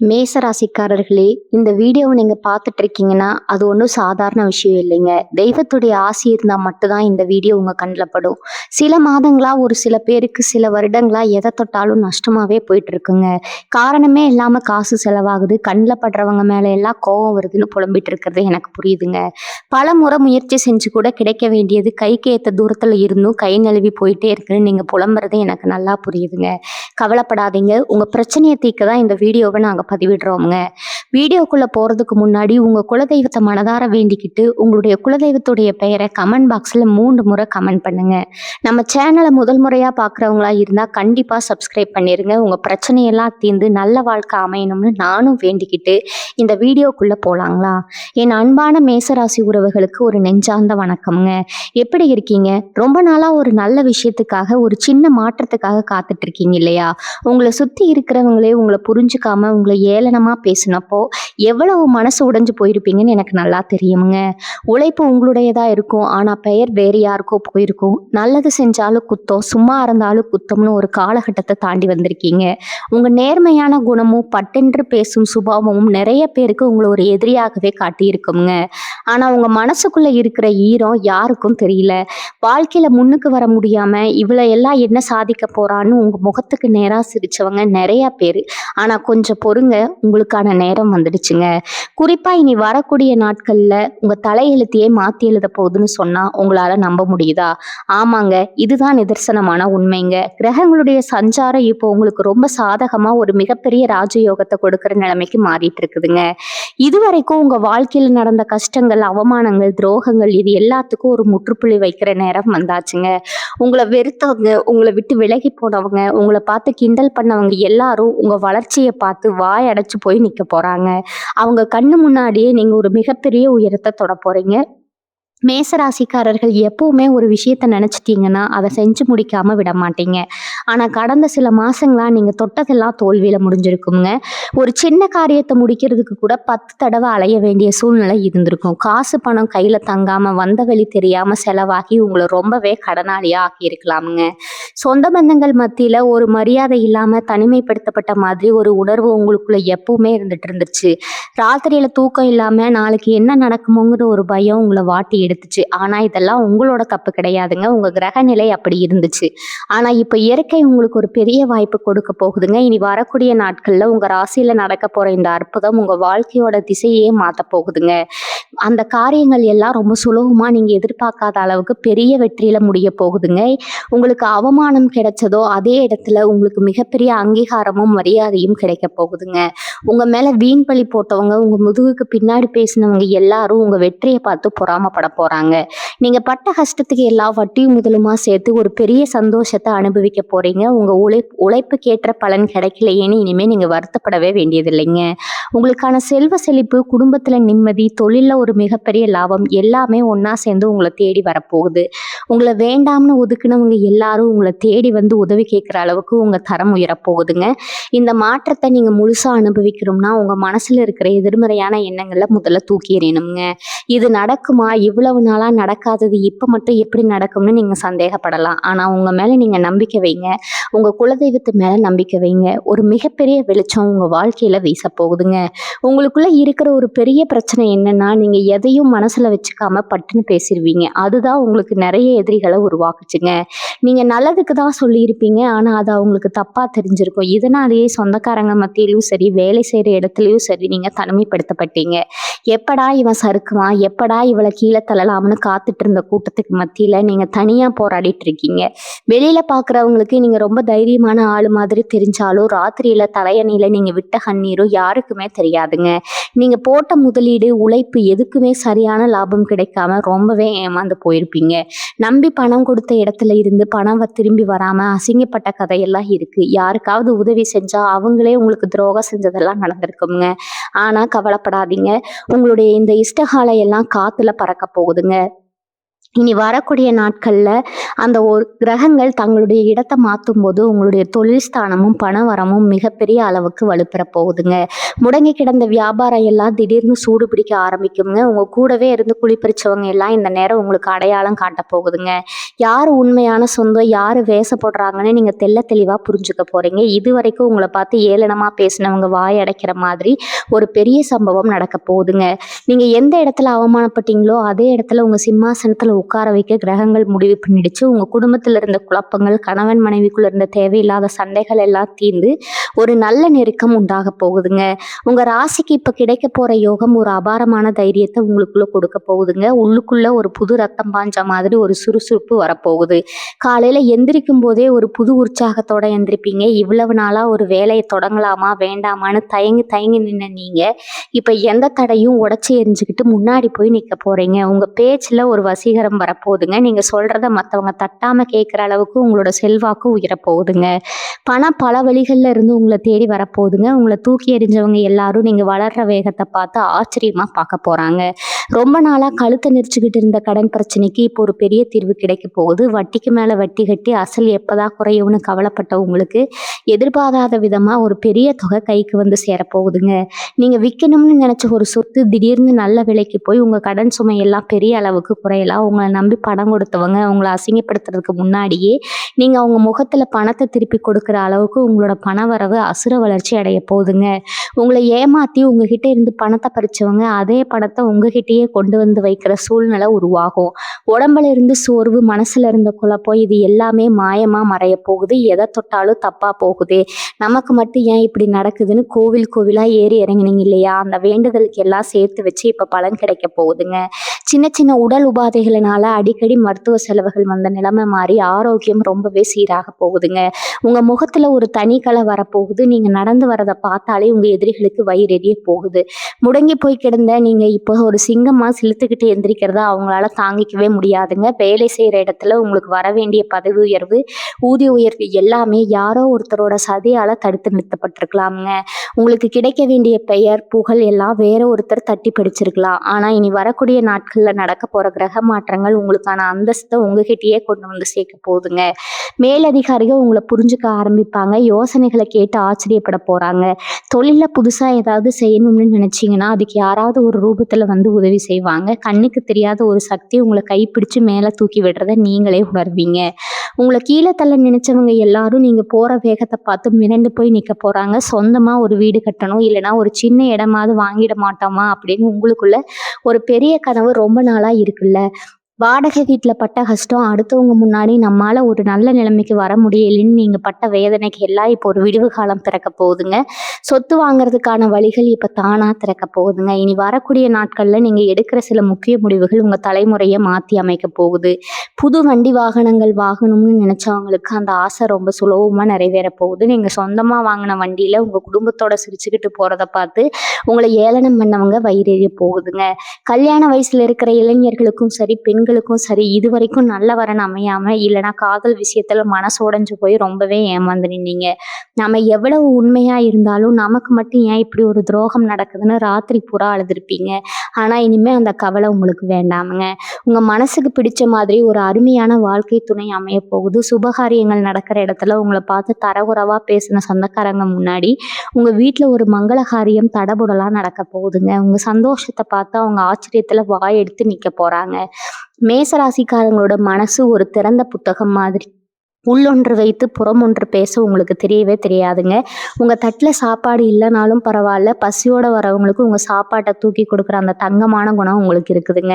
மேசராசிக்காரர்களே, இந்த வீடியோவை நீங்க பார்த்துட்டு இருக்கீங்கன்னா, அது ஒன்றும் சாதாரண விஷயம் இல்லைங்க. தெய்வத்துடைய ஆசி இருந்தா மட்டும் தான் இந்த வீடியோ உங்க கண்ல படும். சில மாதங்களா, ஒரு சில பேருக்கு சில வருடங்களா எத தொட்டாலும் நஷ்டமாவே போயிட்டு இருக்குங்க. காரணமே இல்லாம காசு செலவாகுது. கண்ல படுறவங்க மேல எல்லாம் கோவம் வருதுன்னு புலம்பிட்டு இருக்கிறது எனக்கு புரியுதுங்க. பலமுறை முயற்சி செஞ்சு கூட கிடைக்க வேண்டியது கைக்கு ஏத்த தூரத்துல இருந்தும் கை நழுவி போயிட்டே இருக்குன்னு நீங்க புலம்புறது எனக்கு நல்லா புரியுதுங்க. கவலைப்படாதீங்க. உங்க பிரச்சனைய தீர்க்க தான் இந்த வீடியோவை நாங்க பதிவிடுறோம்ங்க. வீடியோக்குள்ள போறதுக்கு முன்னாடி உங்க குலதெய்வத்தை மனதார வேண்டிக்கிட்டு உங்களுடைய குலதெய்வத்துடைய பெயரை கமெண்ட் பாக்ஸ்ல 3 முறை கமெண்ட் பண்ணுங்க. நம்ம சேனலை முதல் முறையா பார்க்குறவங்களா இருந்தா கண்டிப்பா சப்ஸ்கிரைப் பண்ணிருங்க. உங்க பிரச்சனையெல்லாம் தீர்ந்து நல்ல வாழ்க்கை அமையணும்னு நானும் வேண்டிக்கிட்டு இந்த வீடியோக்குள்ள போலாங்களா? என் அன்பான மேசராசி உறவுகளுக்கு ஒரு நெஞ்சார்ந்த வணக்கம்ங்க. எப்படி இருக்கீங்க? ரொம்ப நாளா ஒரு நல்ல விஷயத்துக்காக, ஒரு சின்ன மாற்றத்துக்காக காத்துட்டு இருக்கீங்க இல்லையா? உங்களை சுத்தி இருக்கிறவங்களே உங்களை புரிஞ்சுக்காம உங்களை ஏளனமா பேசினப்போ எவ்வளவு மனசு உடைஞ்சு போயிருப்பீங்கன்னு எனக்கு நல்லா தெரியுங்க. உழைப்பு உங்களுடையதா இருக்கும், ஆனா பெயர் வேறு யாருக்கோ போயிருக்கும். நல்லது செஞ்சாலும் குத்தம், சும்மா இருந்தாலும் குத்தம்னு ஒரு காலகட்டத்தை தாண்டி வந்திருக்கீங்க. உங்க நேர்மையான குணமும் பட்டென்று பேசும் சுபாவமும் நிறைய பேருக்கு உங்களை ஒரு எதிரியாகவே காட்டியிருக்குங்க. ஆனா உங்க மனசுக்குள்ள இருக்கிற ஈரம் யாருக்கும் தெரியல. வாழ்க்கையில முன்னுக்கு வர முடியாம இவ்வளவு எல்லாம் என்ன சாதிக்க போறான்னு உங்க முகத்துக்கு நேரா சிரிச்சவங்க நிறைய பேரு. ஆனா கொஞ்சம் பொறுங்க, உங்களுக்கான நேரம் வந்துடுச்சுங்க. குறிப்பா இனி வரக்கூடிய நாட்கள்ல உங்க தலையெழுத்தையே மாத்தி எழுத போகுதுன்னு சொன்னா உங்களால நம்ப முடியுதா? ஆமாங்க, இதுதான் நிதர்சனமான உண்மைங்க. கிரகங்களுடைய சஞ்சாரம் இப்போ உங்களுக்கு ரொம்ப சாதகமா ஒரு மிகப்பெரிய ராஜயோகத்தை கொடுக்கிற நிலைமைக்கு மாறிட்டு இருக்குதுங்க. இதுவரைக்கும் உங்க வாழ்க்கையில நடந்த கஷ்டங்கள், அவமானங்கள், துரோகங்கள் இது எல்லாத்துக்கும் ஒரு முற்றுப்புள்ளி வைக்கிற நேரம் வந்தாச்சுங்க. உங்களை வெறுத்தவங்க, உங்களை விட்டு விலகி போனவங்க, உங்களை பார்த்து கிண்டல் பண்ணவங்க எல்லாரும் உங்க வளர்ச்சியை பார்த்து வாய் அடைச்சு போய் நிக்க போறாங்க. அவங்க கண்ணு முன்னாடியே நீங்க ஒரு மிகப்பெரிய உயரத்தை தொட போறீங்க. மேசராசிக்காரர்கள் எப்பவுமே ஒரு விஷயத்த நினைச்சிட்டீங்கன்னா அதை செஞ்சு முடிக்காம விட மாட்டீங்க. ஆனா கடந்த சில மாசங்களா நீங்க தொட்டதெல்லாம் தோல்வியில முடிஞ்சிருக்குங்க. ஒரு சின்ன காரியத்தை முடிக்கிறதுக்கு கூட 10 தடவை அலைய வேண்டிய சூழ்நிலை இருந்திருக்கும். காசு பணம் கையில தங்காம வந்த வழி தெரியாம செலவாகி உங்களை ரொம்பவே கடனாளியா ஆக்கி இருக்கலாமுங்க. சொந்த பந்தங்கள் மத்தியில ஒரு மரியாதை இல்லாம தனிமைப்படுத்தப்பட்ட மாதிரி ஒரு உணர்வு உங்களுக்குள்ள எப்பவுமே இருந்துட்டு இருந்துச்சு. ராத்திரியில தூக்கம் இல்லாம நாளைக்கு என்ன நடக்குமோங்கிற ஒரு பயம் உங்களை வாட்டி எடுத்துச்சு. ஆனா இதெல்லாம் உங்களோட தப்பு கிடையாதுங்க. உங்க கிரக நிலை அப்படி இருந்துச்சு. ஆனா இப்ப இயற்கை உங்களுக்கு ஒரு பெரிய வாய்ப்பு கொடுக்க போகுதுங்க. இனி வரக்கூடிய நாட்கள்ல உங்க ராசியில நடக்க போற இந்த அற்புதம் உங்க வாழ்க்கையோட திசையே மாத்த போகுதுங்க. அந்த காரியங்கள் எல்லாம் ரொம்ப சுலபமா நீங்க எதிர்பார்க்காத அளவுக்கு பெரிய வெற்றியில முடிய போகுதுங்க. உங்களுக்கு அவமானம் கிடைச்சதோ அதே இடத்துல உங்களுக்கு மிகப்பெரிய அங்கீகாரமும் மரியாதையும் கிடைக்க போகுதுங்க. உங்க மேல வீண் பழி போட்டவங்க, உங்க முதுகுக்கு பின்னாடி பேசினவங்க எல்லாரும் உங்க வெற்றியை பார்த்து பொறாமப்பட போறாங்க. நீங்க பட்ட கஷ்டத்துக்கு எல்லா வட்டியும் முதலுமா சேர்த்து ஒரு பெரிய சந்தோஷத்தை அனுபவிக்க போறீங்க. உங்க உழைப்புக்கேற்ற பலன் கிடைக்கலையேன்னு இனிமே நீங்க வருத்தப்படவே வேண்டியதில்லைங்க. உங்களுக்கான செல்வ செழிப்பு, குடும்பத்துல நிம்மதி, தொழில்ல ஒரு மிகப்பெரிய லாபம் எல்லாமே ஒன்னா சேர்ந்து உங்களை தேடி வரப்போகுது. உங்களை வேண்டாம்னு ஒதுக்குனவங்க எல்லாரும் உங்களை தேடி வந்து உதவி கேட்கிற அளவுக்கு உங்க தரம் உயரப்போகுதுங்க. இந்த மாற்றத்தை நீங்க முழுசா அனுபவிக்கணும்னா உங்க மனசுல இருக்கிற எதிர்மறையான எண்ணங்களை முதல்ல தூக்கி எறியணுங்க. இது நடக்குமா? இவ்வளவு நாளா நடக்காதது இப்ப மட்டும் எப்படி நடக்கும்னு நீங்க சந்தேகப்படலாம். ஆனா உங்க மேல நீங்க நம்பிக்கை வைங்க. உங்க குலதெய்வத்து மேல நம்பிக்கை வைங்க. ஒரு மிகப்பெரிய வெளிச்சம் உங்க வாழ்க்கையில வீச போகுதுங்க. உங்களுக்குள்ள இருக்கிற ஒரு பெரிய பிரச்சனை என்னன்னா, நீங்க எதையும் மனசுல வச்சுக்காம பட்டுன்னு பேசிடுவீங்க. அதுதான் உங்களுக்கு நிறைய எதிரிகளை உருவாக்குச்சுங்க. நீங்க நல்லதுக்கு தான் சொல்லியிருப்பீங்க, ஆனா அது அவங்களுக்கு தப்பா தெரிஞ்சிருக்கும். இதனாலேயே சொந்தக்காரங்க மத்தியிலும் சரி, வேலை செய்யற இடத்துலயும் சரி, நீங்க தனிமைப்படுத்தப்பட்டீங்க. எப்படா இவன் சறுக்குவான், எப்படா இவளை கீழே தள்ளலாம்னு காத்துட்டு இருந்த கூட்டத்துக்கு மத்தியில நீங்க தனியா போராடிட்டு இருக்கீங்க. வெளியில பாக்குறவங்களுக்கு நீங்க ரொம்ப தைரியமான ஆளு மாதிரி தெரிஞ்சாலும் ராத்திரியில தலையணையில நீங்க விட்ட கண்ணீரும் யாருக்குமே தெரியாதுங்க. நீங்க போட்ட முதலீடு, உழைப்பு எதுக்குமே சரியான லாபம் கிடைக்காம ரொம்பவே ஏமாந்து போயிருப்பீங்க. நம்பி பணம் கொடுத்த இடத்துல இருந்து பணம் திரும்பி வராம அசிங்கப்பட்ட கதையெல்லாம் இருக்கு. யாருக்காவது உதவி செஞ்சா அவங்களே உங்களுக்கு துரோகம் செஞ்சதெல்லாம் நடந்திருக்குங்க. ஆனா கவலைப்படாதீங்க, உங்களுடைய இந்த இஷ்டகாலை எல்லாம் காத்துல பறக்க போகுதுங்க. இனி வரக்கூடிய நாட்கள்ல அந்த ஒரு கிரகங்கள் தங்களுடைய இடத்த மாத்தும்போது உங்களுடைய தொழில் ஸ்தானமும் பணவரமும் மிகப்பெரிய அளவுக்கு வலுப்பெற போகுதுங்க. முடங்கி கிடந்த வியாபாரம் எல்லாம் திடீர்னு சூடு பிடிக்க ஆரம்பிக்குங்க. உங்க கூடவே இருந்து குழிப்பறிச்சவங்க எல்லாம் இந்த நேரம் உங்களுக்கு அடையாளம் காட்ட போகுதுங்க. யாரு உண்மையான சொந்தம், யாரு வேஷப்படுறாங்கன்னு நீங்க தெளிவா புரிஞ்சுக்க போறீங்க. இதுவரைக்கும் உங்களை பார்த்து ஏளனமா பேசினவங்க வாய் அடைக்கிற மாதிரி ஒரு பெரிய சம்பவம் நடக்க போகுதுங்க. நீங்க எந்த இடத்துல அவமானப்பட்டீங்களோ அதே இடத்துல உங்க சிம்மாசனத்துல உட்கார வைக்க கிரகங்கள் முடிவு பண்ணிடுச்சு. உங்க குடும்பத்துல இருந்த குழப்பங்கள், கணவன் மனைவிக்குள்ள இருந்த தேவையில்லாத சண்டைகள் எல்லாம் தீர்ந்து ஒரு நல்ல நெருக்கம் உண்டாக போகுதுங்க. உங்க ராசிக்கு இப்ப கிடைக்க போற யோகம் ஒரு அபாரமான தைரியத்தை உங்களுக்குள்ள கொடுக்க போகுதுங்க. உள்ளுக்குள்ள ஒரு புது ரத்தம் பாஞ்ச மாதிரி ஒரு சுறுசுறுப்பு வரப்போகுது. காலையில எந்திரிக்கும் போதே ஒரு புது உற்சாகத்தோட எந்திரிப்பீங்க. இவ்வளவு நாளா ஒரு வேலையை தொடங்கலாமா வேண்டாமான்னு தயங்கி தயங்கி நின்ன நீங்க இப்ப எந்த தடையும் உடைச்சி எரிஞ்சுக்கிட்டு முன்னாடி போய் நிக்க போறீங்க. உங்க பேச்சுல ஒரு வசீகரம் வரப்போகுதுங்க. நீங்க சொல்றத மத்தவங்க தட்டாம கேட்கிற அளவுக்கு உங்களோட செல்வாக்கு உயரப்போகுதுங்க. பணம் பல வழிகள்ல இருந்து உங்களை தேடி வரப்போகுதுங்க. உங்களை தூக்கி எறிஞ்சவங்க எல்லாரும் நீங்க வளர்ற வேகத்தை பார்த்து ஆச்சரியமா பார்க்க போறாங்க. ரொம்ப நாளா கழுத்தை நெரிச்சுக்கிட்டு இருந்த கடன் பிரச்சனைக்கு இப்போ ஒரு பெரிய தீர்வு கிடைக்க போகுது. வட்டிக்கு மேல வட்டி கட்டி அசல் எப்பதான் குறையும்னு கவலைப்பட்ட உங்களுக்கு எதிர்பாராத விதமா ஒரு பெரிய தொகை கைக்கு வந்து சேரப்போகுதுங்க. நீங்க விற்கணும்னு நினைச்ச ஒரு சொத்து திடீர்னு நல்ல விலைக்கு போய் உங்க கடன் சுமை எல்லாம் பெரிய அளவுக்கு குறையலாம். உங்களை நம்பி பணம் கொடுத்தவங்க உங்களை அசிங்கப்படுத்துறதுக்கு முன்னாடியே நீங்க அவங்க முகத்துல பணத்தை திருப்பி கொடுக்குற அளவுக்கு உங்களோட பணவரவு அசுர வளர்ச்சி அடைய போகுதுங்க. உங்களை ஏமாத்தி உங்ககிட்ட இருந்து பணத்தை பறிச்சவங்க அதே பணத்தை உங்ககிட்டயே கொண்டு வந்து வைக்கிற சூழ்நிலை உருவாகும். உடம்புல இருந்து சோர்வு, மனசுல இருந்த குழப்பம் இது எல்லாமே மாயமா மறைய போகுது. எதை தொட்டாலும் தப்பா போகுது, நமக்கு மட்டும் ஏன் இப்படி நடக்குதுன்னு கோவில் கோவிலா ஏறி இறங்கினீங்க இல்லையா, அந்த வேண்டுதலுக்கு எல்லாம் சேர்த்து வச்சு இப்ப பலன் கிடைக்க போகுதுங்க. சின்ன சின்ன உடல் உபாதைகளினால அடிக்கடி மருத்துவ செலவுகள் வந்த நிலைமை மாறி ஆரோக்கியம் ரொம்பவே சீராக போகுதுங்க. உங்க முகத்துல ஒரு தனி கலை வரப்போகுது. நீங்க நடந்து வரதை பார்த்தாலே உங்க எதிரிகளுக்கு வயிறெறிய போகுது. முடங்கி போய் கிடந்த நீங்க இப்போ ஒரு சிங்கமா சிலுத்துக்கிட்டு எந்திரிக்கிறத அவங்களால தாங்கிக்கவே முடியாதுங்க. வேலை செய்யற இடத்துல உங்களுக்கு வர வேண்டிய பதவி உயர்வு, ஊதிய உயர்வு எல்லாமே யாரோ ஒருத்தரோட சதியால தடுத்து நிறுத்தப்பட்டிருக்கலாமுங்க. உங்களுக்கு கிடைக்க வேண்டிய பெயர், புகழ் எல்லாம் வேற ஒருத்தர் தட்டி பிடிச்சிருக்கலாம். ஆனா இனி வரக்கூடிய நாட்கள்ல நடக்க போற கிரக மாற்றங்கள் உங்களுக்கான அந்தஸ்தை உங்ககிட்டயே கொண்டு வந்து சேர்க்க போகுதுங்க. மேலதிகாரிகள் உங்களை புரிஞ்சுக்க ஆரம்பிப்பாங்க. யோசனைகளை கேட்டு ஆச்சரியப்பட போறாங்க. தொழில புதுசா ஏதாவது செய்யணும்னு நினைச்சீங்கன்னா அதுக்கு யாராவது ஒரு ரூபத்துல வந்து உதவி செய்வாங்க. கண்ணுக்கு தெரியாத ஒரு சக்தி உங்களை கைப்பிடிச்சு மேல தூக்கி விடுறத நீங்களே உணர்வீங்க. உங்களை கீழே தள்ள நினைச்சவங்க எல்லாரும் நீங்க போற வேகத்தை பார்த்து மிரண்டு போய் நிக்க போறாங்க. சொந்தமா ஒரு வீடு கட்டணும், இல்லைன்னா ஒரு சின்ன இடமாவது வாங்கிட மாட்டோமா அப்படின்னு உங்களுக்குள்ள ஒரு பெரிய கனவு ரொம்ப நாளா இருக்குல்ல. வாடகை வீட்டுல பட்ட கஷ்டம், அடுத்தவங்க முன்னாடி நம்மால ஒரு நல்ல நிலைமைக்கு வர முடியலைன்னு நீங்க பட்ட வேதனைக்கு எல்லாம் இப்போ ஒரு விடிவு காலம் திறக்க போகுதுங்க. சொத்து வாங்குறதுக்கான வழிகள் இப்ப தானா திறக்க போகுதுங்க. இனி வரக்கூடிய நாட்கள்ல நீங்க எடுக்கிற சில முக்கிய முடிவுகள் உங்க தலைமுறையை மாத்தி அமைக்க போகுது. புது வண்டி வாகனங்கள் வாங்கணும்னு நினைச்சவங்களுக்கு அந்த ஆசை ரொம்ப சுலபமா நிறைவேற போகுது. நீங்க சொந்தமா வாங்கின வண்டியில உங்க குடும்பத்தோட சிரிச்சுக்கிட்டு போறத பார்த்து உங்களை ஏளனம் பண்ணவங்க வயிறெறிய போகுதுங்க. கல்யாண வயசுல இருக்கிற இளைஞர்களுக்கும் சரி, பெண்களுக்கும் சரி, இது வரைக்கும் நல்ல வரன் அமையாம இல்லைன்னா காதல் விஷயத்துல மனசு உடைஞ்சு போய் ரொம்பவே ஏமாந்து நின்னீங்க. நம்ம எவ்வளவு உண்மையா இருந்தாலும் நமக்கு மட்டும் ஏன் இப்படி ஒரு துரோகம் நடக்குதுன்னு ராத்திரி பூரா அழுதுருப்பீங்க. ஆனா இனிமே அந்த கவலை உங்களுக்கு வேண்டாமுங்க. உங்க மனசுக்கு பிடிச்ச மாதிரி ஒரு அருமையான வாழ்க்கை துணை அமைய போகுது. சுபகாரியங்கள் நடக்கிற இடத்துல உங்களை பார்த்து தரகுறவா பேசின சொந்தக்காரங்க முன்னாடி உங்க வீட்டுல ஒரு மங்களகாரியம் தடபுடலா நடக்க போகுதுங்க. உங்க சந்தோஷத்தை பார்த்து அவங்க ஆச்சரியத்துல வாய் எடுத்து நிக்க போறாங்க. மேசராசிக்காரங்களோட மனசு ஒரு திறந்த புத்தகம் மாதிரி. உள்ளொன்று வைத்து புறம் ஒன்று பேச உங்களுக்கு தெரியவே தெரியாதுங்க. உங்கள் தட்டில் சாப்பாடு இல்லைனாலும் பரவாயில்ல, பசியோடு வரவங்களுக்கு உங்கள் சாப்பாட்டை தூக்கி கொடுக்குற அந்த தங்கமான குணம் உங்களுக்கு இருக்குதுங்க.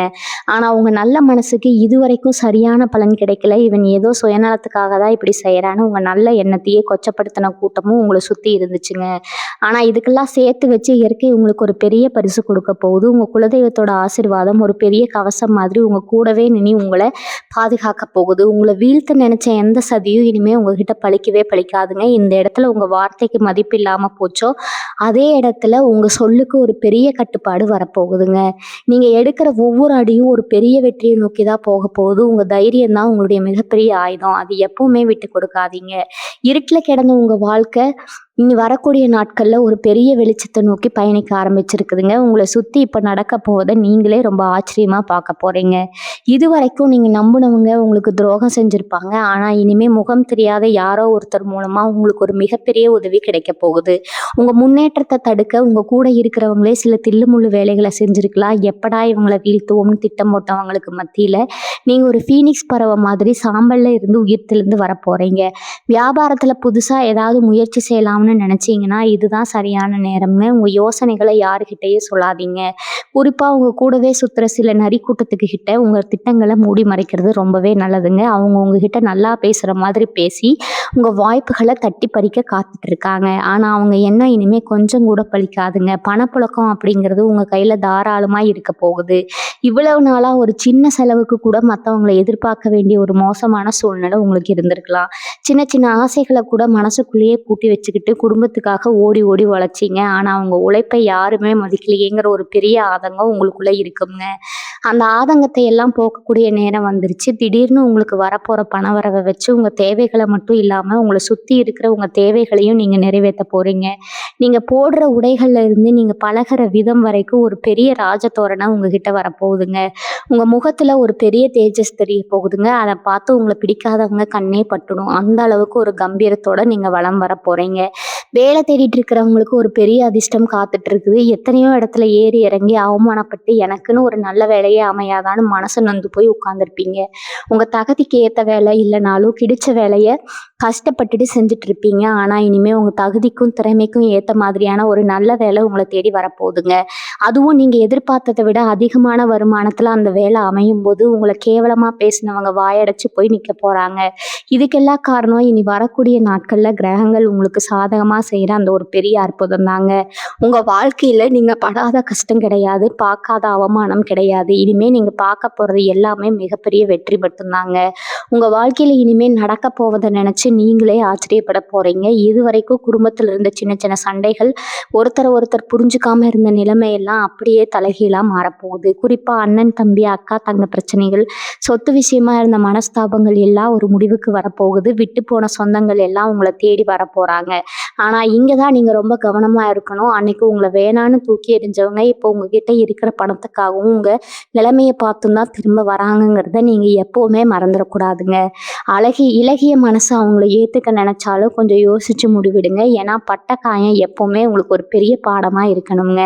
ஆனால் உங்கள் நல்ல மனசுக்கு இது வரைக்கும் சரியான பலன் கிடைக்கல, இவன் ஏதோ சுயநலத்துக்காக தான் இப்படி செய்கிறான்னு உங்கள் நல்ல எண்ணத்தையே கொச்சப்படுத்தின கூட்டமும் உங்களை சுற்றி இருந்துச்சுங்க. ஆனால் இதுக்கெல்லாம் சேர்த்து வச்சு இயற்கை உங்களுக்கு ஒரு பெரிய பரிசு கொடுக்க போகுது. உங்கள் குலதெய்வத்தோட ஆசீர்வாதம் ஒரு பெரிய கவசம் மாதிரி உங்கள் கூடவே நின்று உங்களை பாதுகாக்க போகுது. உங்களை வீழ்த்த நினைச்ச எந்த சதியும் இனிமே உங்ககிட்ட பழிக்கவே பழிக்காதுங்க. இந்த இடத்துல உங்க வார்த்தைக்கு மதிப்பு இல்லாம போச்சோ அதே இடத்துல உங்க சொல்லுக்கு ஒரு பெரிய கட்டுப்பாடு வரப்போகுதுங்க. நீங்க எடுக்கிற ஒவ்வொரு அடியும் ஒரு பெரிய வெற்றியை நோக்கி தான் போக போகுது. உங்க தைரியம் தான் உங்களுடைய மிகப்பெரிய ஆயுதம். அது எப்பவுமே விட்டு கொடுக்காதீங்க. இருட்டுல கிடந்த உங்க வாழ்க்கை இனி வரக்கூடிய நாட்கள்ல ஒரு பெரிய வெளிச்சத்தை நோக்கி பயணிக்க ஆரம்பிச்சிருக்குதுங்க. உங்கள சுத்தி இப்ப நடக்க போவத நீங்களே ரொம்ப ஆச்சரியமா பார்க்க போறீங்க. இதுவரைக்கும் நீங்க நம்புனவங்க உங்களுக்கு துரோகம் செஞ்சிருப்பாங்க. ஆனா இனிமே முகம் தெரியாத யாரோ ஒருத்தர் மூலமா உங்களுக்கு ஒரு மிகப்பெரிய உதவி கிடைக்க போகுது. உங்க முன்னேற்றத்த தடுக்க உங்க கூட இருக்கிறவங்களே சில தில்லுமுள்ளு வேலைகள செஞ்சிருக்கலாம். எப்படா இவங்கள வீழ்த்துவோம்னு திட்டம் போட்டவங்களுக்கு மத்தியில, நீங்க ஒரு ஃபீனிக்ஸ் பறவை மாதிரி சாம்பல்ல இருந்து உயிர் தெழுந்து வரப்போறீங்க. வியாபாரத்துல புதுசா ஏதாவது முயற்சி செய்யலாம்னு நினைச்சீங்கன்னா, இதுதான் சரியான நேரம்ங்க. உங்க யோசனைகள யாருகிட்டயும் சொல்லாதீங்க. குறிப்பா உங்க கூடவே சுத்துற சில நரி கூட்டத்துக்கு கிட்ட உங்க திட்டங்கள மூடி மறைக்கிறது ரொம்பவே நல்லதுங்க. அவங்க உங்ககிட்ட நல்லா பேசுற மாதிரி பேசி, உங்க வாய்ப்புகள தட்டி பறிக்க காத்துட்டு இருக்காங்க. ஆனா அவங்க எண்ணம் இனிமே கொஞ்சம் கூட பலிக்காதுங்க. பணப்புழக்கம் அப்படிங்கிறது உங்க கையில தாராளமா இருக்க போகுது. இவ்வளவு நாளா ஒரு சின்ன செலவுக்கு கூட மத்தவங்கள எதிர்பார்க்க வேண்டிய ஒரு மோசமான சூழ்நிலை உங்களுக்கு இருந்திருக்கலாம். சின்ன சின்ன ஆசைகள கூட மனசுக்குள்ளேயே பூட்டி வச்சுக்கிட்டு குடும்பத்துக்காக ஓடி ஓடி உழைச்சீங்க. ஆனா உங்க உழைப்பை யாருமே மதிக்கலையேங்கிற ஒரு பெரிய ஆதங்கம் உங்களுக்குள்ள இருக்குங்க. அந்த ஆதங்கத்தை எல்லாம் போக்கக்கூடிய நேரம் வந்துருச்சு. திடீர்னு உங்களுக்கு வரப்போற பணவரவ வச்சு உங்க தேவைகள மட்டும் இல்லாம உங்கள சுத்தி இருக்கிற உங்க தேவைகளையும் நீங்க நிறைவேத்த போறீங்க. நீங்க போடுற உடைகள்ல இருந்து நீங்க பழகுற விதம் வரைக்கும் ஒரு பெரிய ராஜதோரணம் உங்ககிட்ட வரப்போகுதுங்க. உங்க முகத்துல ஒரு பெரிய தேஜஸ் தெரிய போகுதுங்க. அத பார்த்து உங்கள பிடிக்காதவங்க கண்ணே பட்டுடும். அந்த அளவுக்கு ஒரு கம்பீரத்தோட நீங்க வலம் வர போறீங்க. வேலை தேடிட்டு இருக்கிறவங்களுக்கு ஒரு பெரிய அதிர்ஷ்டம் காத்துட்டு இருக்குது. எத்தனையோ இடத்துல ஏறி இறங்கி அவமானப்பட்டு எனக்குன்னு ஒரு நல்ல வேலையே அமையாதான்னு மனசு நொந்து போய் உட்கார்ந்துருப்பீங்க. உங்க தகுதிக்கு ஏத்த வேலை இல்லைனாலும் கிடைச்ச வேலைய கஷ்டப்பட்டுட்டு செஞ்சுட்டு இருப்பீங்க. ஆனா இனிமே உங்க தகுதிக்கும் திறமைக்கும் ஏத்த மாதிரியான ஒரு நல்ல வேலை உங்களை தேடி வரப்போகுதுங்க. அதுவும் நீங்க எதிர்பார்த்ததை விட அதிகமான வருமானத்துல அந்த வேலை அமையும் போது உங்களை கேவலமா பேசினவங்க வாயடைச்சு போய் நிக்க போறாங்க. இதுக்கெல்லாம் காரணம் இனி வரக்கூடிய நாட்கள்ல கிரகங்கள் உங்களுக்கு சாதகமா செய்யற அந்த ஒரு பெரிய அற்புதம் தாங்க. உங்க வாழ்க்கையில நீங்க படாத கஷ்டம் கிடையாது, பார்க்காத அவமானம் கிடையாது. இனிமே நீங்க பார்க்க போறது எல்லாமே மிகப்பெரிய வெற்றி மட்டும்தாங்க. உங்க வாழ்க்கையில இனிமே நடக்க போவதை நினைச்சு நீங்களே ஆச்சரியப்பட போறீங்க. இதுவரைக்கும் குடும்பத்துல இருந்த சின்ன சின்ன சண்டைகள், ஒருத்தர் புரிஞ்சுக்காம இருந்த நிலைமையெல்லாம் அப்படியே தலைகீழா மாறப்போகுது. குறிப்பா அண்ணன் தம்பி அக்கா தங்க பிரச்சனைகள், சொத்து விஷயமா இருந்த மனஸ்தாபங்கள் எல்லாம் ஒரு முடிவுக்கு வரப்போகுது. விட்டு போன சொந்தங்கள் எல்லாம் உங்களை தேடி வரப்போறாங்க. ஆனா இங்கதான் நீங்க ரொம்ப கவனமா இருக்கணும். அன்னைக்கு உங்களை வேணான்னு தூக்கி எறிஞ்சவங்க இப்போ உங்ககிட்ட இருக்கிற பணத்துக்காகவும் உங்க நிலைமையை பார்த்தும் தான் திரும்ப வராங்கங்கிறத நீங்க எப்பவுமே மறந்துடக்கூடாதுங்க. இளகிய மனசு அவங்கள ஏத்துக்க நினைச்சாலும் கொஞ்சம் யோசிச்சு முடிவிடுங்க. ஏன்னா பட்ட காயம் எப்பவுமே உங்களுக்கு ஒரு பெரிய பாடமா இருக்கணுங்க.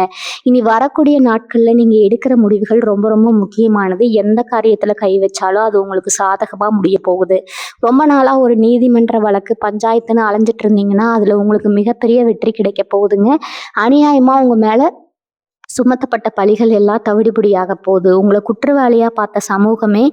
இனி வரக்கூடிய நாட்கள்ல நீங்க எடுக்கிற முடிவுகள் ரொம்ப ரொம்ப முக்கியமானது. எந்த காரியத்துல கை வச்சாலும் அது உங்களுக்கு சாதகமா முடிய போகுது. ரொம்ப நாளா ஒரு நீதிமன்ற வழக்கு பஞ்சாயத்துன்னு அலைஞ்சிட்டு இருந்தீங்கன்னா அதுல உங்களுக்கு மிகப்பெரிய வெற்றி கிடைக்க போகுதுங்க. அநியாயமா உங்க மேல சுமத்தப்பட்ட பழிகள் எல்லாம் தவிடுபடியாக போகுது. உங்களை குற்றவாளியா பார்த்த சமூகமே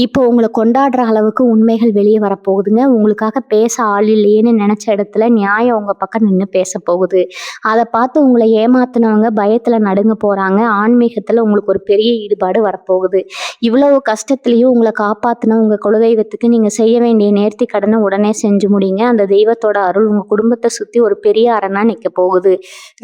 இப்போ உங்களை கொண்டாடுற அளவுக்கு உண்மைகள் வெளியே வரப்போகுதுங்க. உங்களுக்காக பேச ஆள் இல்லையேன்னு நினைச்ச இடத்துல நியாயம் உங்க பக்கம் நின்று பேச போகுது. அதை பார்த்து உங்களை ஏமாத்தினவங்க பயத்துல நடுங்க போறாங்க. ஆன்மீகத்துல உங்களுக்கு ஒரு பெரிய ஈடுபாடு வரப்போகுது. இவ்வளவு கஷ்டத்துலயும் உங்களை காப்பாத்தின உங்க குலதெய்வத்துக்கு நீங்க செய்ய வேண்டிய நேர்த்தி கடனை உடனே செஞ்சு முடிங்க. அந்த தெய்வத்தோட அருள் உங்க குடும்பத்தை சுத்தி ஒரு பெரிய அரணா நிக்க போகுது.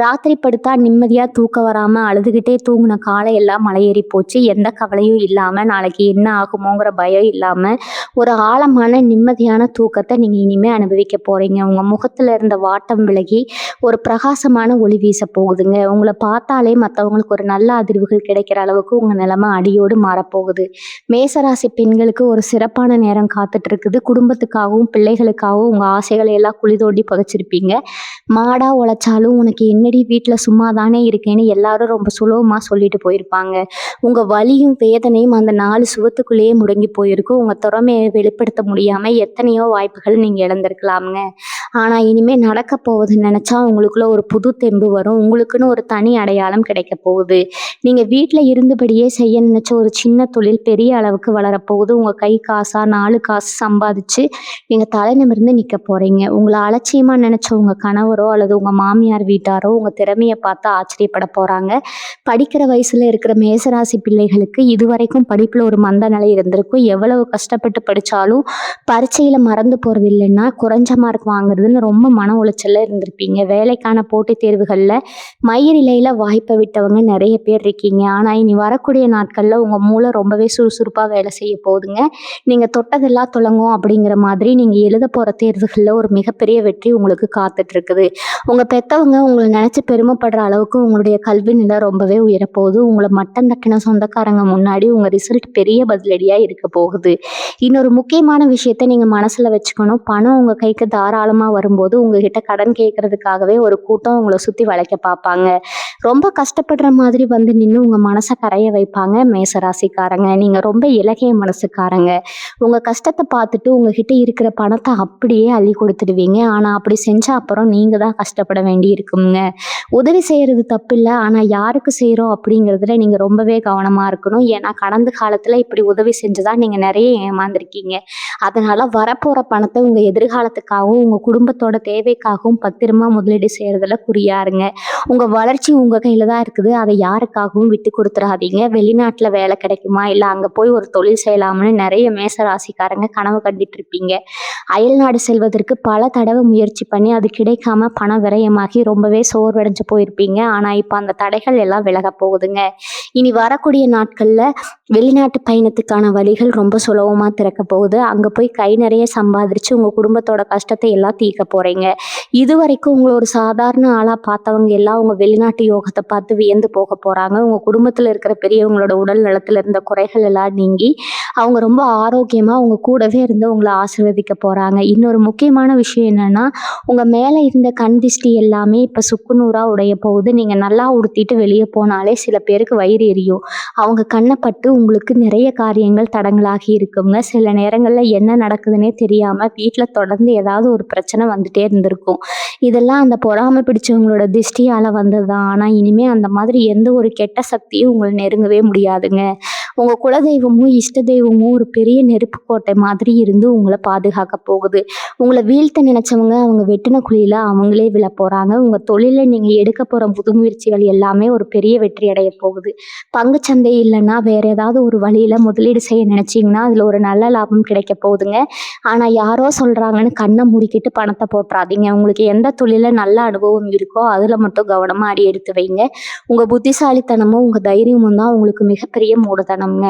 ராத்திரி படுத்தா நிம்மதியா தூக்கம் வராம அழுதுகிட்டே தூங்கின காலையெல்லாம் மலையேறி போச்சு. எந்த கவலையும் இல்லாம நாளைக்கு என்ன ஆகுமோங்கிற பயம் இல்லாம ஒரு ஆழமான நிம்மதியான தூக்கத்தை நீங்க இனிமே அனுபவிக்க போறீங்க. உங்க முகத்துல இருந்த வாட்டம் விலகி ஒரு பிரகாசமான ஒளி வீச போகுதுங்க. உங்களை பார்த்தாலே மற்றவங்களுக்கு ஒரு நல்ல அதிர்வுகள் கிடைக்கிற அளவுக்கு உங்க நிலைமை அடியோடு மாறப்போகுது. மேசராசி பெண்களுக்கு ஒரு சிறப்பான நேரம் காத்துட்டு இருக்குது. குடும்பத்துக்காகவும் பிள்ளைகளுக்காகவும் உங்க ஆசைகளை எல்லாம் குழி தோண்டி புதைச்சிருப்பீங்க. மாடா உழைச்சாலும் உனக்கு என்னடி வீட்டுல சும்மா தானே இருக்கேன்னு எல்லாரும் ரொம்ப சுலபமா சொல்லிட்டு போயிருப்பாங்க. உங்க வலியும் வேதனையும் அந்த 4 சுவத்துக்குள்ளேயே முடங்கி போயிருக்கும். உங்க திறமையை வெளிப்படுத்த முடியாம எத்தனையோ வாய்ப்புகள் நீங்க இழந்திருக்கலாமுங்க. ஆனா இனிமே நடக்க போவது நினைச்சா உங்களுக்குள்ள ஒரு புது தெம்பு வரும். உங்களுக்குன்னு ஒரு தனி அடையாளம் கிடைக்க போகுது. நீங்க வீட்டுல இருந்தபடியே செய்ய நினைச்ச ஒரு சின்ன தொழில் பெரிய அளவுக்கு வளரப்போகுது. உங்க கை காசா 4 காசு சம்பாதிச்சு நீங்க தலை நிமிர்ந்து நிக்க போறீங்க. உங்களை அலட்சியமா நினைச்ச உங்க கணவரோ அல்லது உங்க மாமியார் வீட்டாரோ உங்க திறமையை பார்த்து ஆச்சரியப்பட போறாங்க. படிக்கிற வயசுல இருக்கிற மேசராசி பிள்ளைகளுக்கு இதுவரைக்கும் படிப்புல ஒரு மந்த நிலை இருந்திருக்கும். எவ்வளவு கஷ்டப்பட்டு படிச்சாலும் பரீட்சையில மறந்து போறது இல்லைன்னா குறைஞ்ச மார்க் வாங்குறதுன்னு ரொம்ப மன உளைச்சல்ல இருந்திருப்பீங்க. வேலைக்கான போட்டித் தேர்வுகள்ல மயிரிழையில வாய்ப்பை விட்டவங்க நிறைய பேர் இருக்கீங்க. ஆனா இனி வரக்கூடிய நாட்கள்ல உங்க மூளை ரொம்பவே சுறுசுறுப்பா வேலை செய்ய போகுதுங்க. நீங்க தொட்டதெல்லாம் துலங்கும் அப்படிங்கிற மாதிரி நீங்க எழுத போற தேர்வுகள்ல ஒரு மிகப்பெரிய வெற்றி உங்களுக்கு காத்துட்டு இருக்குது. உங்க பெத்தவங்க உங்களை நினைச்சு பெருமைப்படுற அளவுக்கு உங்களுடைய கல்வி நிலை ரொம்பவே உயரப்போகுது. உங்களை மட்டம் தட்டின சொந்தக்காரங்க முன்னாடி உங்க ரிசல்ட் பெரிய பதிலடியா இருக்க போகுது. இன்னொரு முக்கியமான விஷயத்த நீங்க மனசுல வச்சுக்கணும். பணம் உங்க கைக்கு தாராளமா வரும்போது உங்ககிட்ட கடன் கேட்கறதுக்காகவே ஒரு கூட்டம் உங்களை சுத்தி வளைக்க பார்ப்பாங்க. ரொம்ப கஷ்டப்படுற மாதிரி வந்து நின்று உங்க மனசை கரைய வைப்பாங்க மேசராசிக்காரங்க. நீங்க ரொம்ப இலகிய மனசுக்காரங்க. உங்க கஷ்டத்தை பார்த்துட்டு உங்ககிட்ட இருக்கிற பணத்தை அப்படியே அள்ளி கொடுத்துடுவீங்க. ஆனா அப்படி செஞ்ச அப்புறம் நீங்க தான் கஷ்டப்பட வேண்டி இருக்குங்க. உதவி செய்யறது தப்பு இல்லை, ஆனா யாருக்கு செய்யறோம் அப்படிங்கிறதுல நீங்க ரொம்பவே கவனமா இருக்கணும். ஏன்னா கடந்த காலத்துல இப்படி உதவி செஞ்சுதான் நீங்க நிறைய ஏமாந்துருக்கீங்க. அதனால வரப்போற பணத்தை உங்க எதிர்காலத்துக்காகவும் உங்க குடும்பத்தோட தேவைக்காகவும் பத்திரமா முதலீடு செய்யறதுல குறியாருங்க. உங்க வளர்ச்சி உங்க கையில தான் இருக்குது. அதை யாருக்காகவும் விட்டு கொடுத்துடாதீங்க. வெளிநாட்டுல வேலை கிடைக்குமா இல்ல அங்க போய் ஒரு தொழில் செய்யலாம்னு நிறைய மேசராசிக்காரங்க கனவு கண்டுட்டு இருப்பீங்க. அயல்நாடு செல்வதற்கு பல தடவை முயற்சி பண்ணி அது கிடைக்காம பண விரயமாகி ரொம்பவே சோர்வடைஞ்சு போயிருப்பீங்க. ஆனா இப்ப அந்த தடைகள் எல்லாம் விலக போகுதுங்க. இனி வரக்கூடிய நாட்கள்ல வெளிநாட்டு பயணத்துக்கான வழிகள் ரொம்ப சுலபமா திறக்க போகுது. அங்க போய் கை நிறைய சம்பாதிச்சு உங்க குடும்பத்தோட கஷ்டத்தை எல்லாம் தீர்க்க போறீங்க. இதுவரைக்கும் உங்களை ஒரு சாதாரண ஆளா பார்த்தவங்க எல்லாம் உங்க வெளிநாட்டு யோகத்தை பார்த்து வியந்து போக போறாங்க. உங்க குடும்பத்துல இருக்கிற பெரியவங்களோட உடல் நலத்துல இருந்த குறைகள் எல்லாம் நீங்கி அவங்க ரொம்ப ஆரோக்கியமா உங்க கூடவே இருந்து உங்களை ஆசீர்வதிக்க போறாங்க. இன்னொரு முக்கியமான விஷயம் என்னன்னா, உங்க மேல இருந்த கண் திஷ்டி எல்லாமே இப்ப சுக்குநூறா உடைய போகுது. நீங்க நல்லா உடுத்திட்டு வெளியே போனாலே சில பேருக்கு வயிறு எரியும். அவங்க கண்ணை பட்டு உங்களுக்கு நிறைய காரியங்கள் தடங்களாகி இருக்குங்க. சில நேரங்கள்ல என்ன நடக்குதுன்னே தெரியாம வீட்டுல தொடர்ந்து ஏதாவது ஒரு பிரச்சனை வந்துட்டே இருந்திருக்கும். இதெல்லாம் அந்த பொறாமை பிடிச்சவங்களோட திஷ்டியால வந்ததுதான். ஆனா இனிமே அந்த மாதிரி எந்த ஒரு கெட்ட சக்தியும் உங்களை நெருங்கவே முடியாதுங்க. உங்க குலதெய்வமும் இஷ்ட தெய்வமும் ஒரு பெரிய நெருப்பு கோட்டை மாதிரி இருந்து உங்களை பாதுகாக்க போகுது. உங்களை வீழ்த்த நினைச்சவங்க அவங்க வெட்டின குழியில அவங்களே விழ போறாங்க. உங்க தொழில நீங்க எடுக்க போற புது முயற்சிகள் எல்லாமே ஒரு பெரிய வெற்றி அடைய போகுது. பங்குச்சந்தை இல்லைன்னா வேற ஏதாவது ஒரு வழியில முதலீடு செய்ய நினைச்சீங்கன்னா அதுல ஒரு நல்ல லாபம் கிடைக்க போகுதுங்க. ஆனா யாரோ சொல்றாங்கன்னு கண்ணை மூடிக்கிட்டு பணத்தை போட்டுறாதீங்க. உங்களுக்கு எந்த தொழில நல்ல அனுபவம் இருக்கோ அதுல மட்டும் கவனமா அடி எடுத்து வைங்க. உங்க புத்திசாலித்தனமும் உங்க தைரியமும் தான் உங்களுக்கு மிகப்பெரிய மூடத்தனம்ங்க.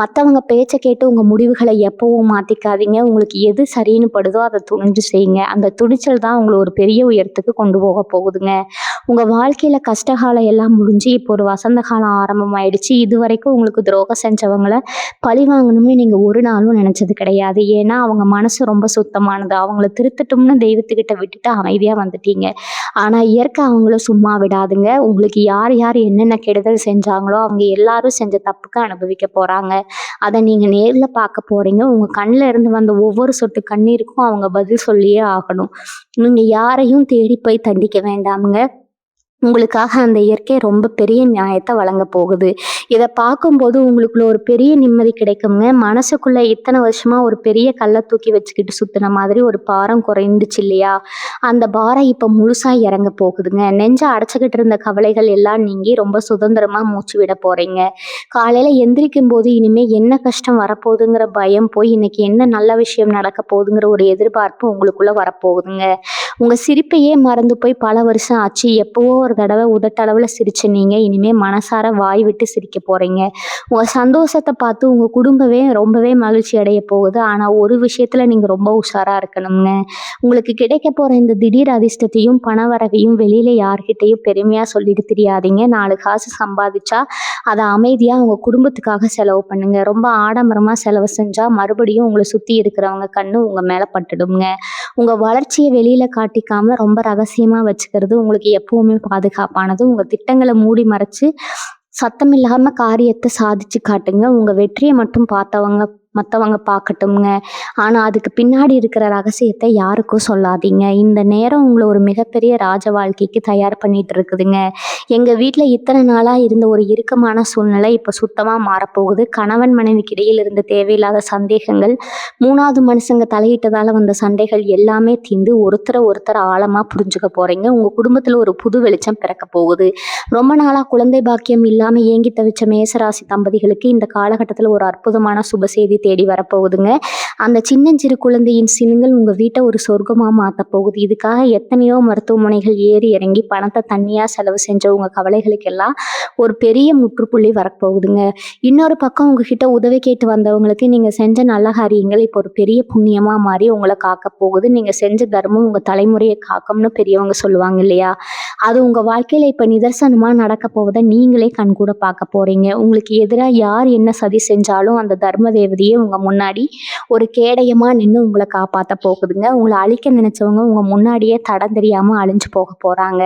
மற்றவங்க பேச்சை கேட்டு உங்க முடிவுகளை எப்பவும் மாத்திக்காதீங்க. உங்களுக்கு எது சரின்னு படுதோ அதை துணிஞ்சு செய்யுங்க. அந்த துணிச்சல் தான் உங்களை ஒரு பெரிய உயரத்துக்கு கொண்டு போக போகுதுங்க. உங்க வாழ்க்கையில கஷ்டகாலம் எல்லாம் முடிஞ்சு இப்போ ஒரு வசந்த காலம் ஆரம்பமாயிடுச்சு. இது வரைக்கும் உங்களுக்கு துரோகம் செஞ்சவங்களை பழி வாங்கணும்னு நீங்க ஒரு நாளும் நினைச்சது கிடையாது. ஏன்னா அவங்க மனசு ரொம்ப சுத்தமானது. அவங்கள திருத்தட்டும்னு தெய்வத்துக்கிட்ட விட்டுட்டு அமைதியா வந்துட்டீங்க. ஆனா இயற்கை அவங்கள சும்மா விடாதுங்க. உங்களுக்கு யார் யார் என்னென்ன கெடுதல் செஞ்சாங்களோ அவங்க எல்லாரும் செஞ்ச தப்புக்கு அனுபவிக்க போறாங்க. அதை நீங்க நேர்ல பார்க்க போறீங்க. உங்க கண்ணுல இருந்து வந்த ஒவ்வொரு சொட்டு கண்ணீருக்கும் அவங்க பதில் சொல்லியே ஆகணும். நீங்க யாரையும் தேடி போய் தண்டிக்க வேண்டாமுங்க. உங்களுக்காக அந்த இயற்கை ரொம்ப பெரிய நியாயத்தை வழங்க போகுது. இதை பார்க்கும்போது உங்களுக்குள்ள ஒரு பெரிய நிம்மதி கிடைக்குங்க. மனசுக்குள்ள இத்தனை வருஷமா ஒரு பெரிய கல்லை தூக்கி வச்சுக்கிட்டு சுத்தின மாதிரி ஒரு பாரம் குறைந்துச்சு இல்லையா? அந்த பாரம் இப்ப முழுசா இறங்க போகுதுங்க. நெஞ்ச அடைச்சுக்கிட்டு இருந்த கவலைகள் எல்லாம் நீங்கி ரொம்ப சுதந்திரமா மூச்சு விட போறீங்க. காலையில எந்திரிக்கும் போது இனிமே என்ன கஷ்டம் வரப்போகுதுங்கிற பயம் போய் இன்னைக்கு என்ன நல்ல விஷயம் நடக்க போகுதுங்கிற ஒரு எதிர்பார்ப்பு உங்களுக்குள்ள வரப்போகுதுங்க. உங்க சிரிப்பையே மறந்து போய் பல வருஷம் ஆச்சு. எப்பவோ ஒரு தடவை உதட்டளவுல சிரிச்ச நீங்க இனிமே மனசார வாய் விட்டு சிரிக்க போறீங்க. உங்க சந்தோஷத்தை பார்த்து உங்க குடும்பமே ரொம்பவே மகிழ்ச்சி அடைய போகுது. ஆனா ஒரு விஷயத்துல நீங்க ரொம்ப உஷாரா இருக்கணுங்க. உங்களுக்கு கிடைக்க போற இந்த திடீர் அதிர்ஷ்டத்தையும் பணவரவையும் வெளியில யார்கிட்டையும் பெருமையா சொல்லிட்டு தெரியாதீங்க. 4 காசு சம்பாதிச்சா அதை அமைதியா உங்க குடும்பத்துக்காக செலவு பண்ணுங்க. ரொம்ப ஆடம்பரமா செலவு செஞ்சா மறுபடியும் உங்களை சுத்தி இருக்கிறவங்க கண்ணு உங்க மேல பட்டுடுங்க. உங்க வளர்ச்சியை வெளியில காட்டிக்காம ரொம்ப ரகசியமா வச்சுக்கிறது உங்களுக்கு எப்பவுமே பாதுகாப்பானது. உங்க திட்டங்களை மூடி மறைச்சு சத்தமில்லாம காரியத்தை சாதிச்சு காட்டுங்க. உங்க வெற்றியை மட்டும் பார்த்தவங்க மற்றவங்க பார்க்கட்டும்ங்க. ஆனால் அதுக்கு பின்னாடி இருக்கிற ரகசியத்தை யாருக்கும் சொல்லாதீங்க. இந்த நேரம் உங்களை ஒரு மிகப்பெரிய ராஜ வாழ்க்கைக்கு தயார் பண்ணிட்டு இருக்குதுங்க. எங்கள் வீட்டில் இத்தனை நாளாக இருந்த ஒரு இறுக்கமான சூழ்நிலை இப்போ சுத்தமாக மாறப்போகுது. கணவன் மனைவிக்கு இடையில் இருந்த தேவையில்லாத சந்தேகங்கள், மூணாவது மனுஷங்க தலையிட்டதால் வந்த சண்டைகள் எல்லாமே தீர்ந்து ஒருத்தர் ஆழமாக புரிஞ்சுக்க போகிறீங்க. உங்கள் குடும்பத்தில் ஒரு புது வெளிச்சம் பிறக்க போகுது. ரொம்ப நாளாக குழந்தை பாக்கியம் இல்லாமல் ஏங்கி தவிச்ச மேசராசி தம்பதிகளுக்கு இந்த காலகட்டத்தில் ஒரு அற்புதமான சுப செய்தி தேடி வரப்போகுதுங்க. அந்த சின்னஞ்சிறு குழந்தையின் சினுங்கள் உங்கள் வீட்டை ஒரு சொர்க்கமாக மாற்ற போகுது. இதுக்காக எத்தனையோ மருத்துவமனைகள் ஏறி இறங்கி பணத்தை தண்ணியாக செலவு செஞ்ச உங்கள் கவலைகளுக்கெல்லாம் ஒரு பெரிய முற்றுப்புள்ளி வரப்போகுதுங்க. இன்னொரு பக்கம் உங்ககிட்ட உதவி கேட்டு வந்தவங்களுக்கு நீங்கள் செஞ்ச நல்ல காரியங்கள் இப்போ ஒரு பெரிய புண்ணியமாக மாறி உங்களை காக்க போகுது. நீங்கள் செஞ்ச தர்மம் உங்கள் தலைமுறையை காக்கும்னு பெரியவங்க சொல்லுவாங்க இல்லையா? அது உங்கள் வாழ்க்கையில் இப்போ நிதர்சனமாக நடக்க போவதை நீங்களே கண்கூட பார்க்க போகிறீங்க. உங்களுக்கு எதிராக யார் என்ன சதி செஞ்சாலும் அந்த தர்ம தேவதையே உங்கள் முன்னாடி ஒரு கேடயமாக நின்று உங்களை காப்பாற்ற போகுதுங்க. உங்களை அழிக்க நினைச்சவங்க உங்கள் முன்னாடியே தடம் தெரியாமல் அழிஞ்சு போக போகிறாங்க.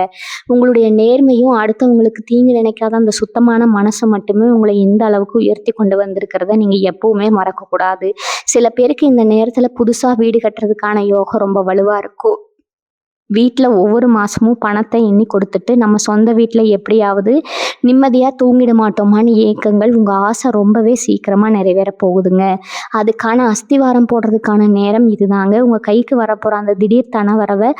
உங்களுடைய நேர்மையும் அடுத்தவங்களுக்கு தீங்கு நினைக்காத அந்த சுத்தமான மனசை மட்டுமே உங்களை இந்த அளவுக்கு உயர்த்தி கொண்டு வந்திருக்கிறத நீங்கள் எப்பவுமே மறக்கக்கூடாது. சில பேருக்கு இந்த நேரத்தில் புதுசாக வீடு கட்டுறதுக்கான யோகம் ரொம்ப வலுவாக இருக்கும். வீட்டில் ஒவ்வொரு மாதமும் பணத்தை எண்ணி கொடுத்துட்டு நம்ம சொந்த வீட்டில் எப்படியாவது நிம்மதியாக தூங்கிட மாட்டோமான்னு ஏக்கங்கள் உங்கள் ஆசை ரொம்பவே சீக்கிரமாக நிறைவேற போகுதுங்க. அதுக்கான அஸ்திவாரம் போடுறதுக்கான நேரம் இதுதாங்க. உங்கள் கைக்கு வரப்போகிற அந்த திடீர் தனவரவை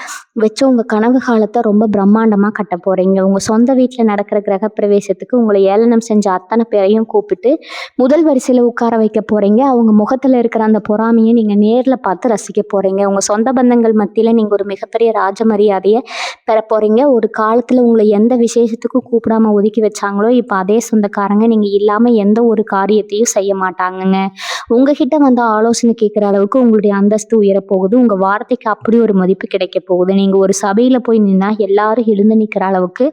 வச்சு உங்கள் கனவு காலத்தை ரொம்ப பிரம்மாண்டமாக கட்ட போகிறீங்க. உங்கள் சொந்த வீட்டில் நடக்கிற கிரகப்பிரவேசத்துக்கு உங்களை ஏளனம் செஞ்ச அத்தனை பேரையும் கூப்பிட்டு முதல் வரிசையில் உட்கார வைக்க போகிறீங்க. அவங்க முகத்தில் இருக்கிற அந்த பொறாமையை நீங்கள் நேரில் பார்த்து ரசிக்க போகிறீங்க. உங்கள் சொந்த பந்தங்கள் மத்தியில் நீங்கள் ஒரு மிகப்பெரிய ராஜ மரியாதையை பெற போகிறீங்க. ஒரு காலத்தில் உங்களை எந்த விசேஷத்துக்கும் கூப்பிடாம ஒதுக்கி வச்சாங்களோ இப்போ அதே சொந்தக்காரங்க நீங்கள் இல்லாமல் எந்த ஒரு காரியத்தையும் செய்ய மாட்டாங்கங்க. உங்ககிட்ட வந்து ஆலோசனை கேட்குற அளவுக்கு உங்களுடைய அந்தஸ்து உயரப்போகுது. உங்கள் வார்த்தைக்கு அப்படி ஒரு மதிப்பு கிடைக்க போகுது. நீங்கள் ஒரு சபையில் போய் நின்னா எல்லாரும் எழுந்து நிற்கிற அளவுக்கு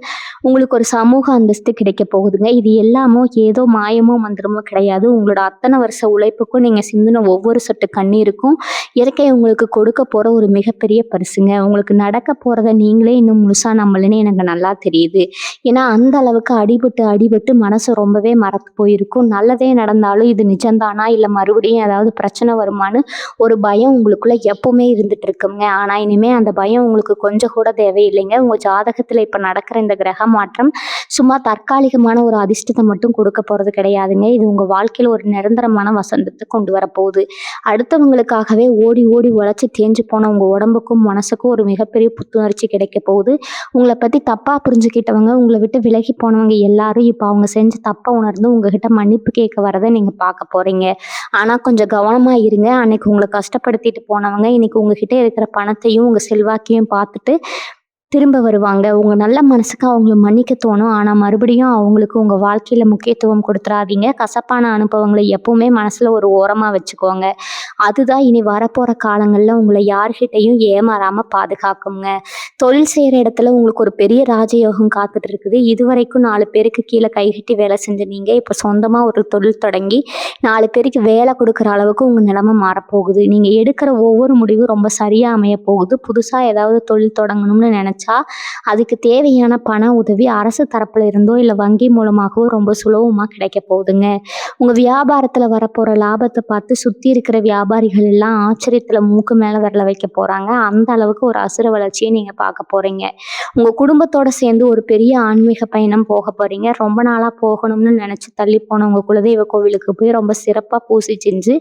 உங்களுக்கு ஒரு சமூக அந்தஸ்து கிடைக்க போகுதுங்க. இது எல்லாமோ ஏதோ மாயமோ மந்திரமோ கிடையாது. உங்களோட அத்தனை வருஷ உழைப்புக்கும் நீங்கள் சிந்தின ஒவ்வொரு சொட்டு கண்ணீருக்கும் இயற்கை உங்களுக்கு கொடுக்க போகிற ஒரு மிகப்பெரிய பரிசுங்க. உங்களுக்கு நடக்க போகிறத நீங்களே இன்னும் முழுசாக நம்பலன்னு எனக்கு நல்லா தெரியுது. ஏன்னா அந்த அளவுக்கு அடிபட்டு மனசு ரொம்பவே மறத்து போயிருக்கும். நல்லதே நடந்தாலும் இது நிஜம்தானா இல்லை மறுபடியும் ஏதாவது பிரச்சனை வருமானு ஒரு பயம் உங்களுக்குள்ள எப்பவுமே இருந்துட்டு இருக்குங்க. ஆனால் இனிமேல் அந்த பயம் உங்களுக்கு கொஞ்சம் கூட தேவையில்லைங்க. உங்கள் ஜாதகத்தில் இப்போ நடக்கிற இந்த கிரக மாற்றம் சும்மா தற்காலிகமான ஒரு அதிர்ஷ்டத்தை மட்டும் கொடுக்க போகிறது கிடையாதுங்க. இது உங்கள் வாழ்க்கையில் ஒரு நிரந்தரமான வசந்தத்தை கொண்டு வரப்போகுது. அடுத்தவங்களுக்காகவே ஓடி உழைச்சி தேஞ்சு போன உங்கள் உடம்புக்கும் மனசுக்கும் ஒரு மிகப்பெரிய புத்துணர்ச்சி கிடைக்க போகுது. உங்களை பற்றி தப்பாக புரிஞ்சுக்கிட்டவங்க, உங்களை விட்டு விலகி போனவங்க எல்லாரும் இப்போ அவங்க செஞ்ச தப்பை உணர்ந்து உங்ககிட்ட மன்னிப்பு கேட்க வரதை நீங்கள் பார்க்க போகிறீங்க. ஆனால் கொஞ்சம் கவனமாக இருங்க. அன்னைக்கு உங்களை கஷ்டப்படுத்திட்டு போனவங்க இன்னைக்கு உங்ககிட்ட இருக்கிற பணத்தையும் உங்கள் செல்வாக்கையும் பார்த்துட்டு திரும்ப வருவாங்க. உங்கள் நல்ல மனசுக்கு அவங்கள மன்னிக்க தோணும். ஆனால் மறுபடியும் அவங்களுக்கு உங்கள் வாழ்க்கையில் முக்கியத்துவம் கொடுத்துறாதீங்க. கசப்பான அனுபவங்களை எப்பவுமே மனசில் ஒரு ஓரமாக வச்சுக்கோங்க. அதுதான் இனி வரப்போகிற காலங்களில் உங்களை யார்கிட்டையும் ஏமாறாமல் பாதுகாக்குங்க. தொழில் செய்கிற இடத்துல உங்களுக்கு ஒரு பெரிய ராஜயோகம் காத்துட்டு இருக்குது. இதுவரைக்கும் 4 பேருக்கு கீழே கைகட்டி வேலை செஞ்ச நீங்கள் இப்போ சொந்தமாக ஒரு தொழில் தொடங்கி 4 பேருக்கு வேலை கொடுக்குற அளவுக்கு உங்கள் நிலைமை மாறப்போகுது. நீங்கள் எடுக்கிற ஒவ்வொரு முடிவும் ரொம்ப சரியாக அமைய போகுது. புதுசாக ஏதாவது தொழில் தொடங்கணும்னு நினச்சா அதுக்கு தேவையான பண உதவி அரசு தரப்புல இருந்தோ இல்லை வங்கி மூலமாகவோ ரொம்ப சுலபமாக கிடைக்க போகுதுங்க. உங்கள் வியாபாரத்தில் வரப்போகிற லாபத்தை பார்த்து சுற்றி இருக்கிற வியாபாரிகள் எல்லாம் ஆச்சரியத்தில் மூக்கு மேலே விரல வைக்க போகிறாங்க. அந்த அளவுக்கு ஒரு அசுர வளர்ச்சியை நீங்கள் பார்க்க போகிறீங்க. உங்கள் குடும்பத்தோடு சேர்ந்து ஒரு பெரிய ஆன்மீக பயணம் போக போகிறீங்க. ரொம்ப நாளாக போகணும்னு நினச்சி தள்ளி போன உங்கள் குலதெய்வ கோவிலுக்கு போய் ரொம்ப சிறப்பாக பூசி செஞ்சு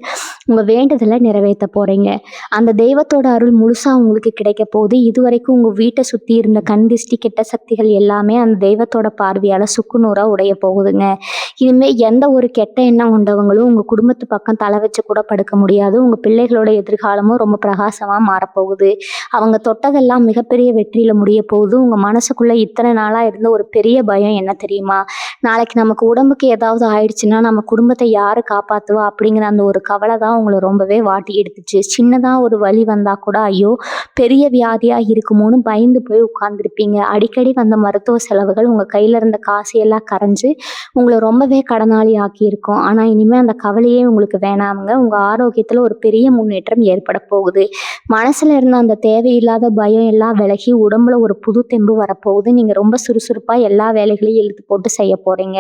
உங்கள் வேண்டுதலை நிறைவேற்ற போகிறீங்க. அந்த தெய்வத்தோட அருள் முழுசாக உங்களுக்கு கிடைக்க போகுது. இதுவரைக்கும் உங்கள் வீட்டை சுற்றி இருந்த கண் திஷ்டி கெட்ட சக்திகள் எல்லாமே அந்த தெய்வத்தோட பார்வையால் சுக்குநூறாக உடைய போகுதுங்க. இனிமேல் எந்த ஒரு கெட்ட எண்ணம் கொண்டவங்களும் உங்கள் குடும்பத்து பக்கம் தலை வச்சு கூட படுக்க முடியாது. உங்கள் பிள்ளைகளோட எதிர்காலமும் ரொம்ப பிரகாசமாக மாறப்போகுது. அவங்க தொட்டதெல்லாம் மிகப்பெரிய வெற்றியில் முடிய போகுது. உங்கள் மனசுக்குள்ளே இத்தனை நாளாக இருந்த ஒரு பெரிய பயம் என்ன தெரியுமா? நாளைக்கு நமக்கு உடம்புக்கு ஏதாவது ஆயிடுச்சுன்னா நம்ம குடும்பத்தை யார் காப்பாற்றுவா அப்படிங்கிற அந்த ஒரு கவலை தான் உங்களை ரொம்பவே வாட்டி எடுத்துச்சு. சின்னதாக ஒரு வலி வந்தால் கூட ஐயோ பெரிய வியாதியாக இருக்குமோன்னு பயந்து போய் போய் உட்கார்ந்திருப்பீங்க. அடிக்கடி வந்த மருத்துவ செலவுகள் உங்க கையில இருந்த காசு எல்லாம் கரைஞ்சு உங்கள ரொம்பவே கடனாளி ஆக்கியிருக்கும். ஆனா இனிமே அந்த கவலையே உங்களுக்கு வேணாமுங்க. உங்க ஆரோக்கியத்துல ஒரு பெரிய முன்னேற்றம் ஏற்பட போகுது. மனசுல இருந்த அந்த தேவையில்லாத பயம் எல்லாம் விலகி உடம்புல ஒரு புது தெம்பு வரப்போகுது. நீங்க ரொம்ப சுறுசுறுப்பா எல்லா வேலைகளையும் இழுத்து போட்டு செய்ய போறீங்க.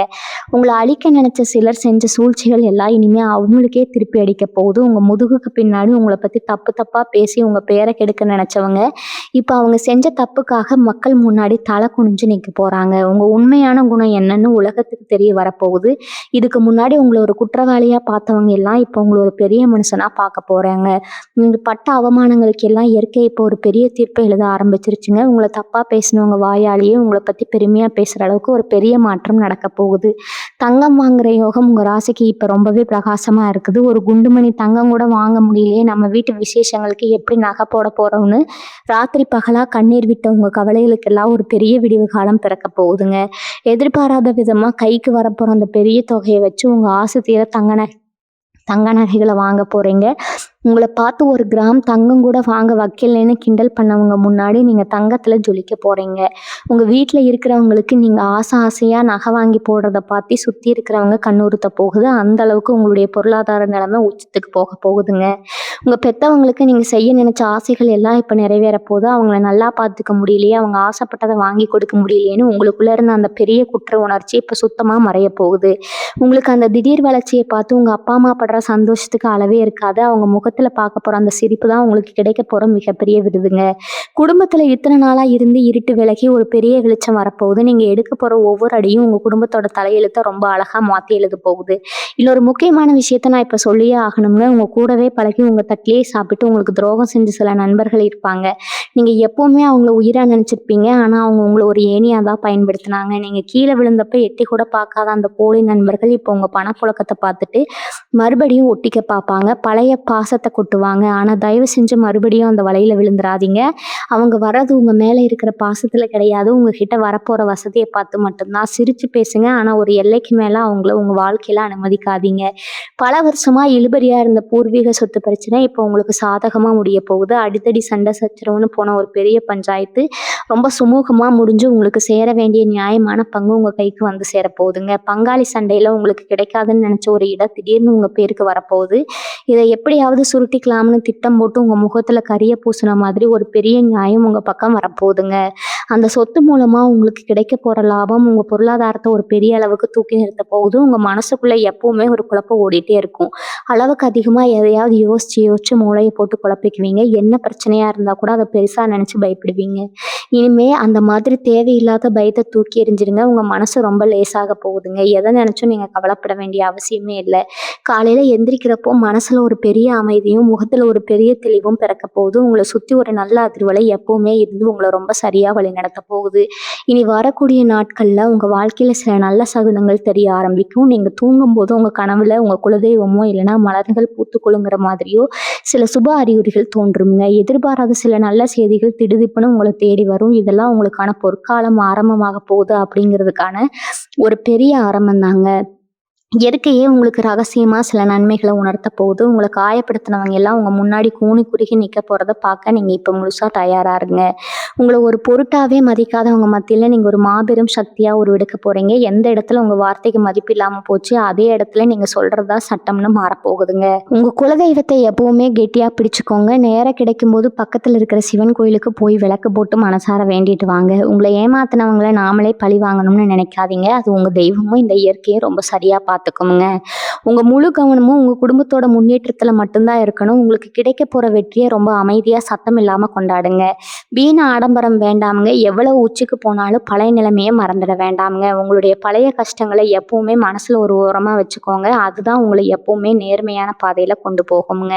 உங்கள அழிக்க நினைச்ச சிலர் செஞ்ச சூழ்ச்சிகள் எல்லாம் இனிமே அவங்களுக்கே திருப்பி அடிக்க போகுது. உங்க முதுகுக்கு பின்னாடி உங்கள பத்தி தப்பு தப்பா பேசி உங்க பேரை கெடுக்க நினைச்சவங்க இப்ப அவங்க செஞ்ச தப்புக்காக மக்கள் முன்னாடி தலை குனிஞ்சு நிக்க போறாங்க. உங்க உண்மையான குணம் என்னன்னு உலகத்துக்கு தெரிய வரப்போகுது. இதுக்கு முன்னாடி உங்களை ஒரு குற்றவாளியா பார்த்தவங்க எல்லாம் இப்ப உங்களை ஒரு பெரிய மனுஷனா பார்க்க போறாங்க. நீங்க பட்ட அவமானங்களுக்கு எல்லாம் இயற்கை இப்போ ஒரு பெரிய தீர்ப்பை எழுத ஆரம்பிச்சிருச்சுங்க. உங்களை தப்பா பேசினவங்க வாயாலேயே உங்களை பத்தி பெருமையா பேசுற அளவுக்கு ஒரு பெரிய மாற்றம் நடக்க போகுது. தங்கம் வாங்குற யோகம் உங்க ராசிக்கு இப்ப ரொம்பவே பிரகாசமா இருக்குது. ஒரு குண்டுமணி தங்கம் கூட வாங்க முடியலையே, நம்ம வீட்டு விசேஷங்களுக்கு எப்படி நகை போட போறோம்னு ராத்திரி பகலா கண்ணீர் விட்ட உங்க கவலைகளுக்கெல்லாம் ஒரு பெரிய விடிவு காலம் பிறக்க போகுதுங்க. எதிர்பாராத விதமா கைக்கு வரப்போற அந்த பெரிய தொகையை வச்சு உங்க ஆசை தீர தங்க நகைகளை வாங்க போறீங்க. உங்களை பார்த்து ஒரு கிராம் தங்கம் கூட வாங்க வைக்கலைன்னு கிண்டல் பண்ணவங்க முன்னாடி நீங்க தங்கத்துல ஜொலிக்க போறீங்க. உங்க வீட்டுல இருக்கிறவங்களுக்கு நீங்க ஆசையா நகை வாங்கி போடுறத பார்த்து சுத்தி இருக்கிறவங்க கண்ணுறுத்த போகுது. அந்த அளவுக்கு உங்களுடைய பொருளாதார நிலைமை உச்சத்துக்கு போக போகுதுங்க. உங்க பெத்தவங்களுக்கு நீங்க செய்ய நினைச்ச ஆசைகள் எல்லாம் இப்ப நிறைவேற போது. அவங்கள நல்லா பார்த்துக்க முடியலையே, அவங்க ஆசைப்பட்டதை வாங்கி கொடுக்க முடியலையேன்னு உங்களுக்குள்ள இருந்த அந்த பெரிய குற்ற உணர்ச்சி இப்ப சுத்தமா மறைய போகுது. உங்களுக்கு அந்த திடீர் வளர்ச்சியை பார்த்து உங்க அப்பா அம்மா படுற சந்தோஷத்துக்கு அளவே இருக்காது. அவங்க முகத்துல பார்க்க போற அந்த சிரிப்பு தான் உங்களுக்கு கிடைக்க போற மிகப்பெரிய விருதுங்க. குடும்பத்துல இத்தனை நாளா இருந்து இருட்டு விலகி ஒரு பெரிய வெளிச்சம் வரப்போகுது. நீங்க எடுக்க போற ஒவ்வொரு அடியும் உங்க குடும்பத்தோட தலையெழுத்தை ரொம்ப அழகா மாத்தி எழுத போகுது. இன்னொரு முக்கியமான விஷயத்த நான் இப்ப சொல்லியே ஆகணும்ங்க. உங்க கூடவே பழகி உங்க தட்டிலேயே சாப்பிட்டு உங்களுக்கு துரோகம் செஞ்ச சில நண்பர்கள் இருப்பாங்க. நீங்க எப்பவுமே அவங்கள உயிரா நினைச்சிருப்பீங்க. ஆனா அவங்க உங்களை ஒரு ஏணியா தான் பயன்படுத்தினாங்க. நீங்க கீழே விழுந்தப்ப எட்டி கூட பார்க்காத அந்த போலி நண்பர்கள் இப்போ உங்க பணப்புழக்கத்தை பார்த்துட்டு மறுபடியும் ஒட்டிக்க பார்ப்பாங்க. பழைய பாசத்தை கொட்டுவாங்க. ஆனா தயவு செஞ்சு மறுபடியும் அந்த வலையில விழுந்துராதீங்க. அவங்க வர்றது உங்க மேல இருக்கிற பாசத்துல கிடையாது, உங்ககிட்ட வரப்போற வசதியை பார்த்து மட்டும்தான். சிரிச்சு பேசுங்க, ஆனா ஒரு எல்லைக்கு மேல அவங்கள உங்க வாழ்க்கையில அனுமதிக்காதீங்க. பல வருஷமா இழுபறியா இருந்த பூர்வீக சொத்து பிரச்சனை இப்போ உங்களுக்கு சாதகமா முடிய போகுது. அடித்தடி சண்டை சச்சரவுன்னு போன ஒரு பெரிய பஞ்சாயத்து ரொம்ப சுமூகமா முடிஞ்சு உங்களுக்கு சேர வேண்டிய நியாயமான பங்கு உங்க கைக்கு வந்து சேர போகுதுங்க. பங்காளி சண்டையில உங்களுக்கு கிடைக்காதுன்னு நினைச்ச ஒரு இடம் திடீர்னு உங்க பேருக்கு வரப்போகுது. இதை எப்படியாவது சுருட்டிக்கலாம்னு திட்டம் போட்டு உங்க முகத்துல கரிய பூசின மாதிரி ஒரு பெரிய நியாயம் உங்க பக்கம் வரப்போகுதுங்க. அந்த சொத்து மூலமா உங்களுக்கு கிடைக்க போற லாபம் உங்க பொருளாதாரத்தை ஒரு பெரிய அளவுக்கு தூக்கி நிறுத்த போகுது. உங்க மனசுக்குள்ள எப்பவுமே ஒரு குழப்பம் ஓடிட்டே இருக்கும். அளவுக்கு அதிகமா எதையாவது யோசிச்சு மூளையை போட்டு குழப்பிக்குவீங்க. என்ன பிரச்சனையா இருந்தா கூட அதை பெருசா நினைச்சு பயப்படுவீங்க. இனிமே அந்த மாதிரி தேவையில்லாத பயத்தை தூக்கி எறிஞ்சிருங்க. உங்க மனசு ரொம்ப லேசாக போகுதுங்க. எதை நினைச்சும் நீங்க கவலைப்பட வேண்டிய அவசியமே இல்லை. காலையில எந்திரிக்கிறப்போ மனசுல ஒரு பெரிய அமைதியும் முகத்துல ஒரு பெரிய தெளிவும் பிறக்க போகுது. உங்களை சுத்தி ஒரு நல்ல அதிர்வலை எப்பவுமே இருந்து உங்களை ரொம்ப சரியா வழி நடத்த போகுது. இனி வரக்கூடிய நாட்கள்ல உங்க வாழ்க்கையில சில நல்ல சகுனங்கள் தெரிய ஆரம்பிக்கும். நீங்க தூங்கும் போது உங்க கனவுல உங்க குலதெய்வமோ இல்லைன்னா மலர்கள் பூத்துக்குழுங்கிற மாதிரியோ சில சுப அறிகுறிகள் தோன்றுங்க. எதிர்பாராத சில நல்ல செய்திகள் திடுதிப்புன்னு உங்களை தேடி வரும். இதெல்லாம் உங்களுக்கான பொற்காலம் ஆரம்பமாக போகுது அப்படிங்கிறதுக்கான ஒரு பெரிய ஆரம்பம் தாங்க. இயற்கையே உங்களுக்கு ரகசியமா சில நன்மைகளை உணர்த்த போகுது. உங்களை காயப்படுத்தினவங்க எல்லாம் உங்க முன்னாடி கூனி குறுகி நிக்க போறதை பார்க்க நீங்க இப்ப முழுசா தயாரா இருங்க. உங்களை ஒரு பொருட்டாவே மதிக்காதவங்க மத்தியில நீங்க ஒரு மாபெரும் சக்தியா உருவெடுக்க போறீங்க. எந்த இடத்துல உங்க வார்த்தைக்கு மதிப்பு இல்லாம போச்சு அதே இடத்துல நீங்க சொல்றதா சட்டம்னு மாறப்போகுதுங்க. உங்க குலதெய்வத்தை எப்பவுமே கெட்டியா பிடிச்சுக்கோங்க. நேரம் கிடைக்கும் போது பக்கத்துல இருக்கிற சிவன் கோயிலுக்கு போய் விளக்கு போட்டு மனசார வேண்டிட்டு வாங்க. உங்களை ஏமாத்தினவங்களை நாமளே பழி வாங்கணும்னு நினைக்காதீங்க. அது உங்க தெய்வமும் இந்த இயற்கையை ரொம்ப சரியா பார்த்துக்கோங்க. உங்க முழு கவனமும் உங்க குடும்பத்தோட முன்னேற்றத்துல மட்டும்தான் இருக்கணும். உங்களுக்கு கிடைக்க போற வெற்றியை ரொம்ப அமைதியா சத்தம் இல்லாம கொண்டாடுங்க. வீண ஆடம்பரம் வேண்டாமுங்க. எவ்வளவு உச்சிக்கு போனாலும் பழைய நிலைமையை மறந்துட வேண்டாமுங்க. உங்களுடைய பழைய கஷ்டங்களை எப்பவுமே மனசுல ஒரு ஓரமா வச்சுக்கோங்க. அதுதான் உங்களை எப்பவுமே நேர்மையான பாதையில கொண்டு போகுங்க.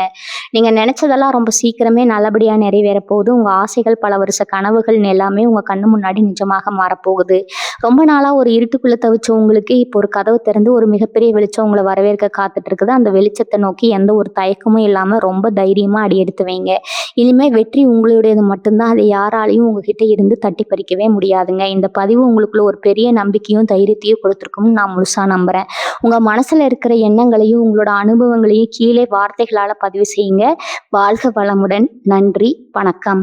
நீங்க நினைச்சதெல்லாம் ரொம்ப சீக்கிரமே நல்லபடியா நிறைவேற போகுது. உங்க ஆசைகள் பல வருஷ கனவுகள் எல்லாமே உங்க கண்ணு முன்னாடி நிஜமாக மாறப்போகுது. ரொம்ப நாளா ஒரு இருட்டுக்குள்ள தவிச்ச உங்களுக்கு இப்போ ஒரு கதவு திறந்து ஒரு மிகப்பெரிய வெளிச்சம் உங்களை வரவேற்க காத்துட்டு இருக்குது. அந்த வெளிச்சத்தை நோக்கி எந்த ஒரு தயக்கமும் இல்லாம ரொம்ப தைரியமா அடி எடுத்து வைங்க. இனிமே வெற்றி உங்களுடையது மட்டும்தான். அதை யாராலையும் உங்ககிட்ட இருந்து தட்டி பறிக்கவே முடியாதுங்க. இந்த பதிவு உங்களுக்குள்ள ஒரு பெரிய நம்பிக்கையும் தைரியத்தையும் கொடுத்துருக்கும்னு நான் முழுசா நம்புறேன். உங்க மனசுல இருக்கிற எண்ணங்களையும் உங்களோட அனுபவங்களையும் கீழே வார்த்தைகளால பதிவு செய்யுங்க. வாழ்க வளமுடன். நன்றி. வணக்கம்.